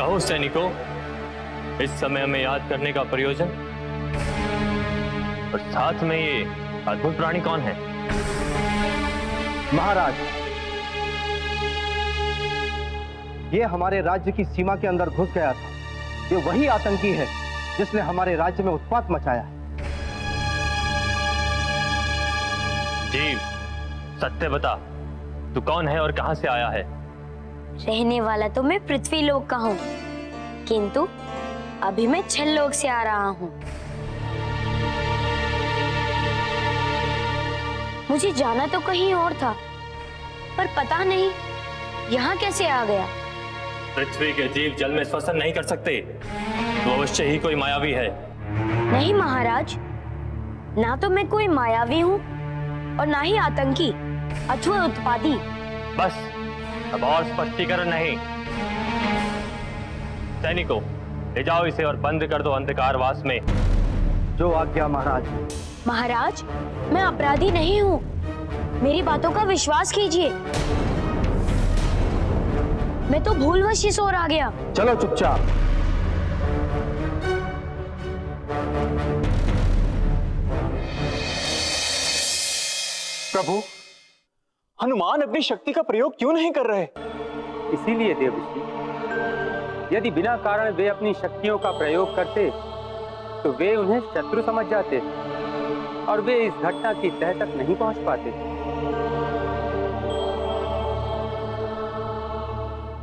कहो सैनिकों, इस समय हमें याद करने का प्रयोजन और साथ में ये अद्भुत प्राणी कौन है? महाराज, ये हमारे राज्य की सीमा के अंदर घुस गया था। ये वही आतंकी है जिसने हमारे राज्य में उत्पात मचाया है। जीव, सत्य बता, तू कौन है और कहां से आया है? रहने वाला तो मैं पृथ्वी लोक का हूँ, किंतु अभी मैं छल लोक से आ रहा हूँ। मुझे जाना तो कहीं और था, पर पता नहीं यहाँ कैसे आ गया। पृथ्वी के जीव जल में श्वसन नहीं कर सकते, तो अवश्य ही कोई मायावी है। नहीं महाराज, ना तो मैं कोई मायावी हूँ और ना ही आतंकी अथवा उत्पाती। बस, अब और स्पष्टीकरण नहीं। सैनिकों, ले जाओ इसे और बंद कर दो अंधकारवास में। जो आज्ञा महाराज। महाराज, मैं अपराधी नहीं हूँ, मेरी बातों का विश्वास कीजिए। मैं तो भूलवश इस ओर आ गया। चलो चुपचाप। प्रभु, हनुमान अपनी शक्ति का प्रयोग क्यों नहीं कर रहे? इसीलिए देवऋषि, यदि बिना कारण वे अपनी शक्तियों का प्रयोग करते तो वे उन्हें शत्रु समझ जाते और वे इस घटना की तह तक नहीं पहुंच पाते।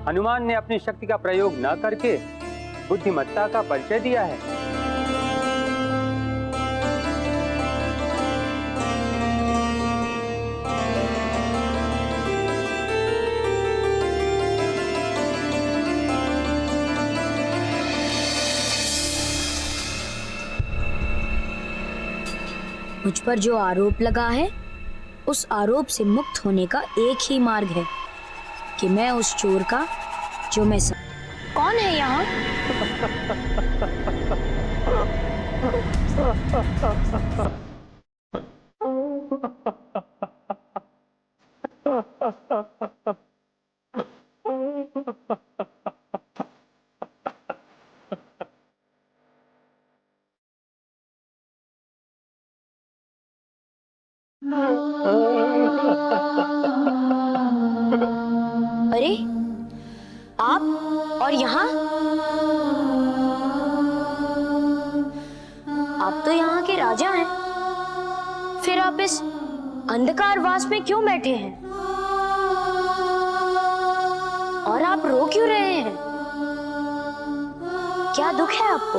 हनुमान ने अपनी शक्ति का प्रयोग न करके बुद्धिमत्ता का परिचय दिया है। मुझ पर जो आरोप लगा है, उस आरोप से मुक्त होने का एक ही मार्ग है कि मैं उस चोर का जो मैं कौन है यहाँ? अरे, आप और यहाँ? आप तो यहाँ के राजा हैं, फिर आप इस अंधकारवास में क्यों बैठे हैं? और आप रो क्यों रहे हैं? क्या दुख है आपको?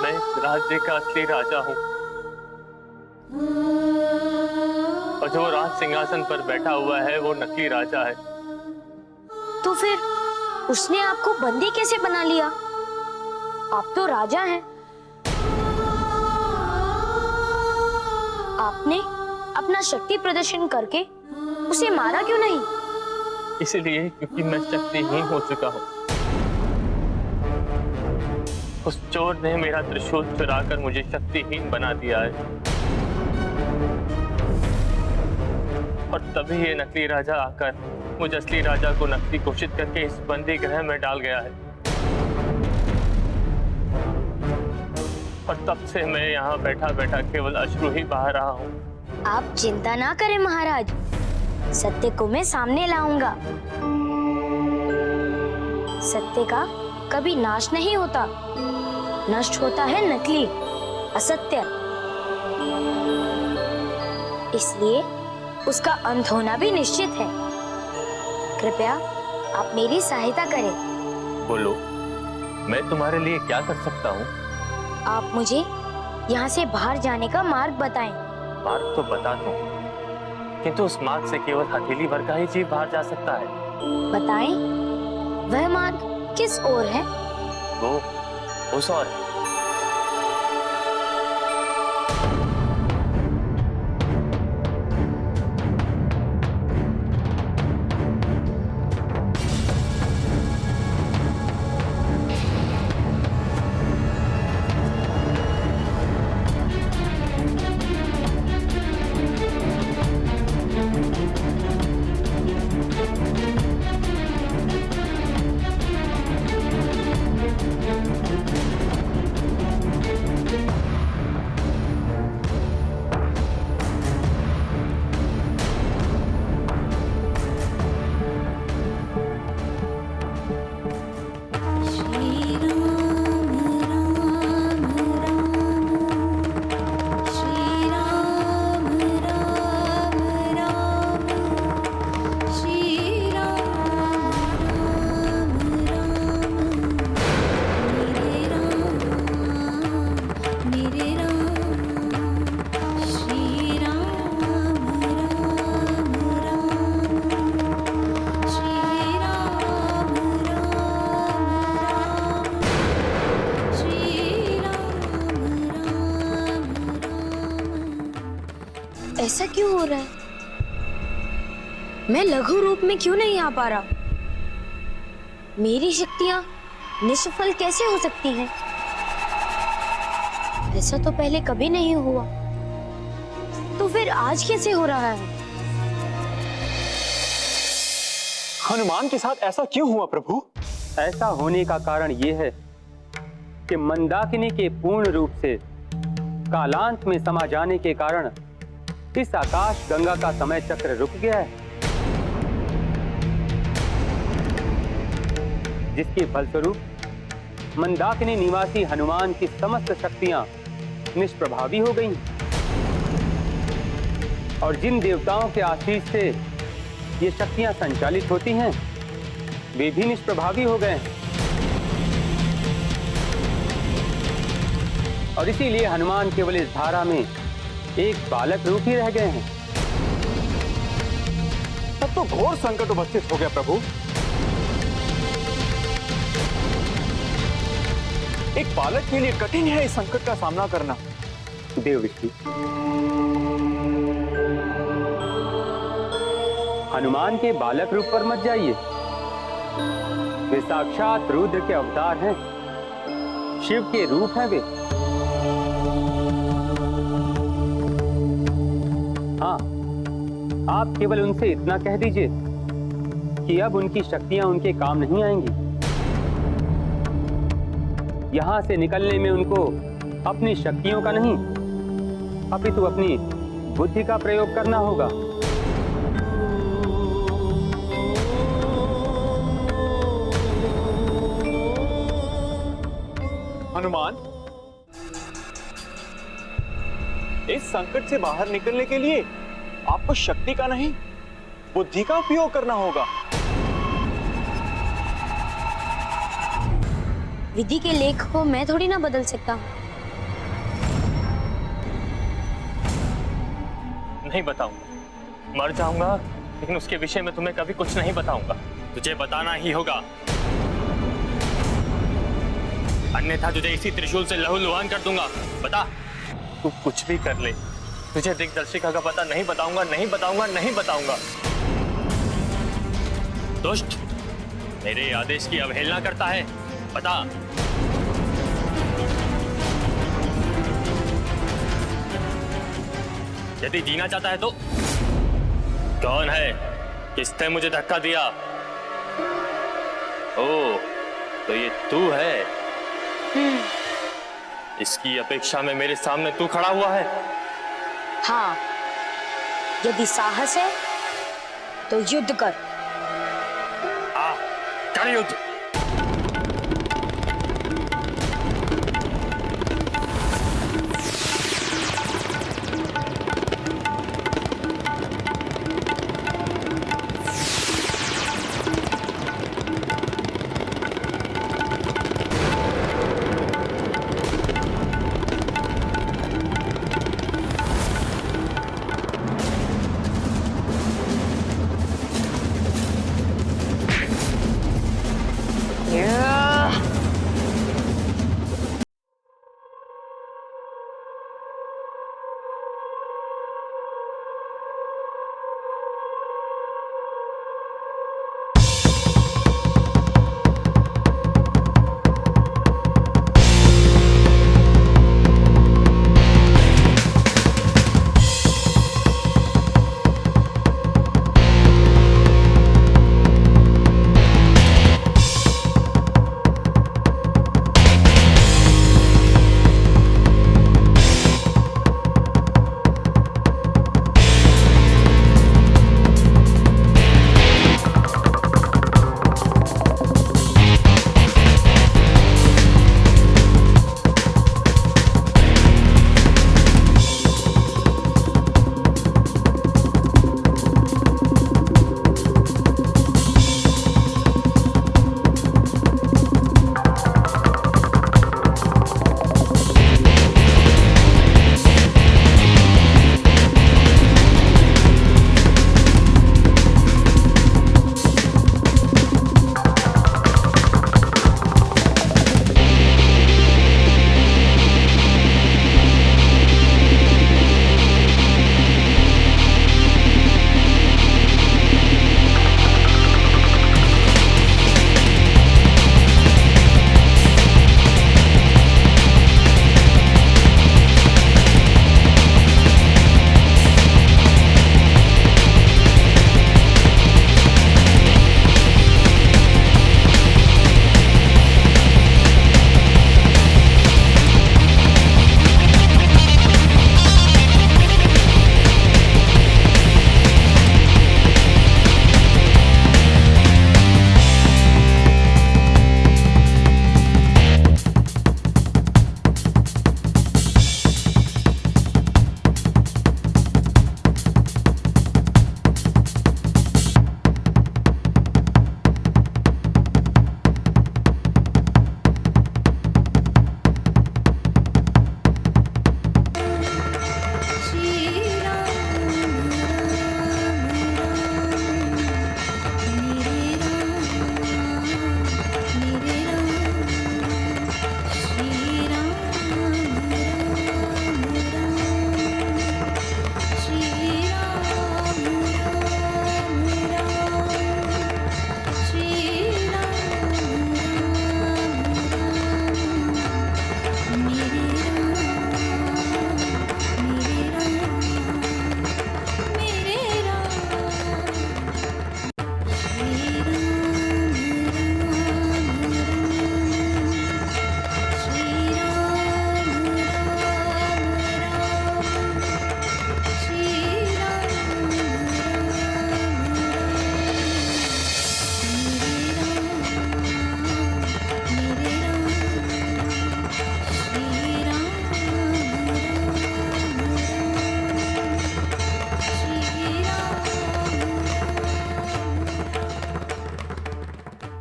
मैं इस राज्य का असली राजा हूँ और जो राज सिंहासन पर बैठा हुआ है वो नकली राजा है। तो फिर उसने आपको बंदी कैसे बना लिया? आप तो राजा हैं। आपने अपना शक्ति प्रदर्शन करके उसे मारा क्यों नहीं? इसलिए क्योंकि मैं शक्तिहीन हो चुका हूँ। उस चोर ने मेरा त्रिशूल चुराकर मुझे शक्तिहीन बना दिया है और तभी ये नकली राजा आकर मुझे असली राजा को नकली घोषित करके इस बंदी गृह में डाल गया है। और तब से मैं यहाँ बैठा बैठा केवल अश्रु ही बहा रहा हूँ। आप चिंता ना करें महाराज, सत्य को मैं सामने लाऊंगा। सत्य का कभी नाश नहीं होता, नष्ट होता है नकली, असत्य। इसलिए उसका अंत होना भी निश्चित है। कृपया आप मेरी सहायता करें। बोलो, मैं तुम्हारे लिए क्या कर सकता हूँ? आप मुझे यहाँ से बाहर जाने का मार्ग बताएं। मार्ग तो बता दूं, किंतु उस मार्ग से केवल हथेली भर का ही जीव बाहर जा सकता है। बताएं, वह मार्ग किस ओर है? वो उस ओर। ऐसा क्यों हो रहा है? मैं लघु रूप में क्यों नहीं आ पा रहा? मेरी शक्तियां निष्फल कैसे हो सकती हैं? ऐसा तो पहले कभी नहीं हुआ, तो फिर आज कैसे हो रहा है? हनुमान के साथ ऐसा क्यों हुआ प्रभु? ऐसा होने का कारण यह है कि मंदाकिनी के पूर्ण रूप से कालांत में समा जाने के कारण इस आकाश गंगा का समय चक्र रुक गया है, जिसके फलस्वरूप मंदाकिनी निवासी हनुमान की समस्त शक्तियां निष्प्रभावी हो गईं और जिन देवताओं के आशीष से ये शक्तियां संचालित होती हैं वे भी निष्प्रभावी हो गए हैं। और इसीलिए हनुमान केवल इस धारा में एक बालक रूप ही रह गए हैं। तब तो घोर संकट उपस्थित हो गया प्रभु। एक बालक के लिए कठिन है इस संकट का सामना करना। देव विष्णु, हनुमान के बालक रूप पर मत जाइए। वे साक्षात रुद्र के अवतार हैं, शिव के रूप हैं वे। हाँ, आप केवल उनसे इतना कह दीजिए कि अब उनकी शक्तियां उनके काम नहीं आएंगी। यहां से निकलने में उनको अपनी शक्तियों का नहीं अपितु अपनी बुद्धि का प्रयोग करना होगा। हनुमान, इस संकट से बाहर निकलने के लिए आपको शक्ति का नहीं बुद्धि का उपयोग करना होगा। विधि के लेख को मैं थोड़ी ना बदल सकता हूँ। नहीं बताऊंगा, मर जाऊंगा लेकिन उसके विषय में तुम्हें कभी कुछ नहीं बताऊंगा। तुझे बताना ही होगा, अन्यथा तुझे इसी त्रिशूल से लहूलुहान कर दूंगा। बता, तू कुछ भी कर ले, तुझे दिग्दर्शिका का पता नहीं बताऊंगा, नहीं बताऊंगा, नहीं बताऊंगा। दुष्ट, मेरे आदेश की अवहेलना करता है, बता। यदि जीना चाहता है तो कौन है, किसने मुझे धक्का दिया? ओ, तो ये तू है। इसकी अपेक्षा में मेरे सामने तू खड़ा हुआ है। हाँ, यदि साहस है तो युद्ध कर। कर युद्ध।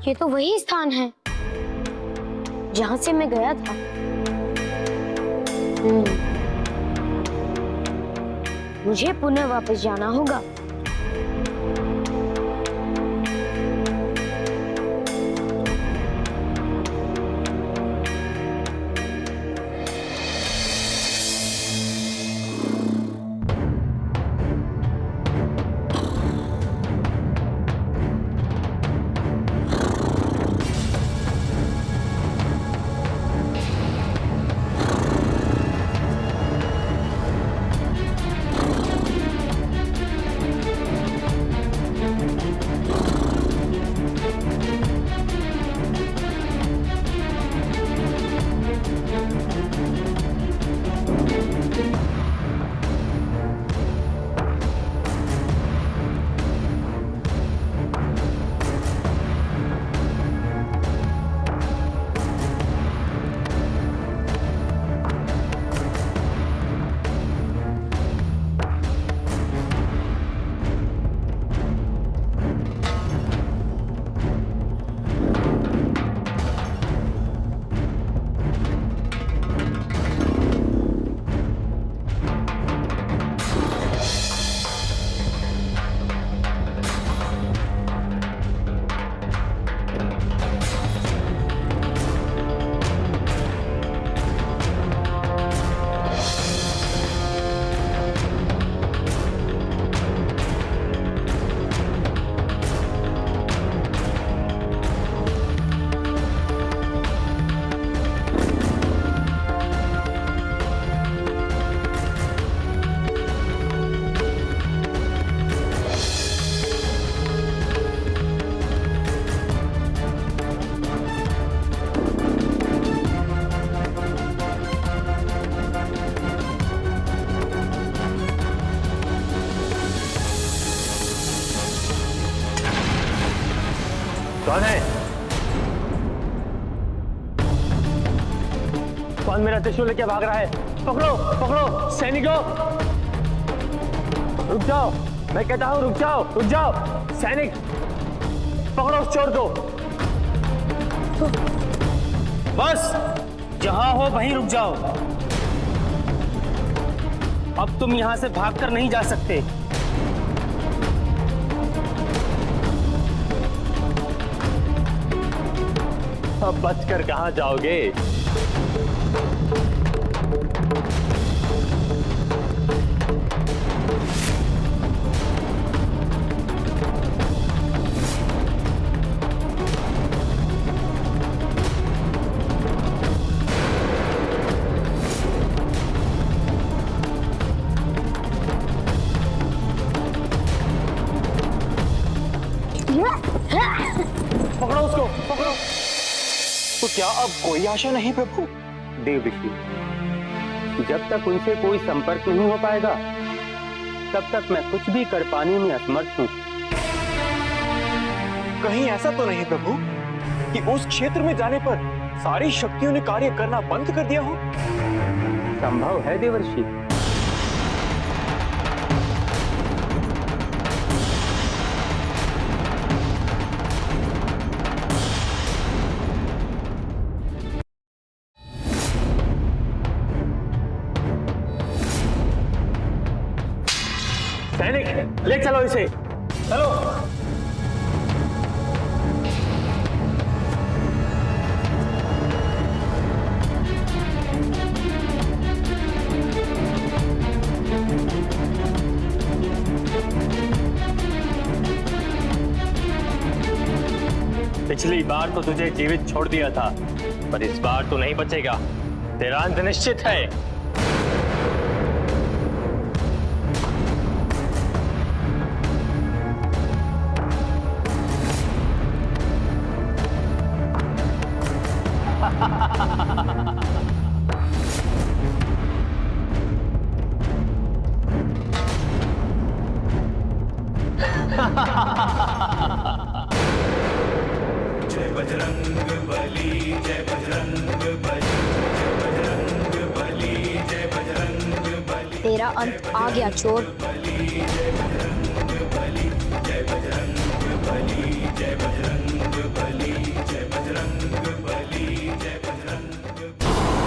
ये तो वही स्थान है जहां से मैं गया था। मुझे पुनः वापस जाना होगा। कौन है? कौन मेरा त्रिशूल लेके भाग रहा है? पकड़ो पकड़ो सैनिकों! रुक जाओ, मैं कहता हूं रुक जाओ सैनिक, पकड़ो उस चोर को। बस जहां हो वहीं रुक जाओ। अब तुम यहां से भागकर नहीं जा सकते। अब बचकर कहां जाओगे? पकड़ो उसको, पकड़ो। तो क्या अब कोई आशा नहीं प्रभु? देव ऋषि, जब तक उनसे कोई संपर्क नहीं हो पाएगा तब तक मैं कुछ भी कर पाने में असमर्थ हूँ। कहीं ऐसा तो नहीं प्रभु कि उस क्षेत्र में जाने पर सारी शक्तियों ने कार्य करना बंद कर दिया हो? संभव है देवर्षि। सैनिक ले चलो इसे, चलो। पिछली बार तो तुझे जीवित छोड़ दिया था, पर इस बार तो नहीं बचेगा। तेरा अंत निश्चित है। जय बजरंग बली, जय बजरंग बली, जय बजरंग बली, जय बजरंग बली। तेरा अंत आ गया चोर। जय बजरंग बली, जय बजरंग बली, जय बजरंग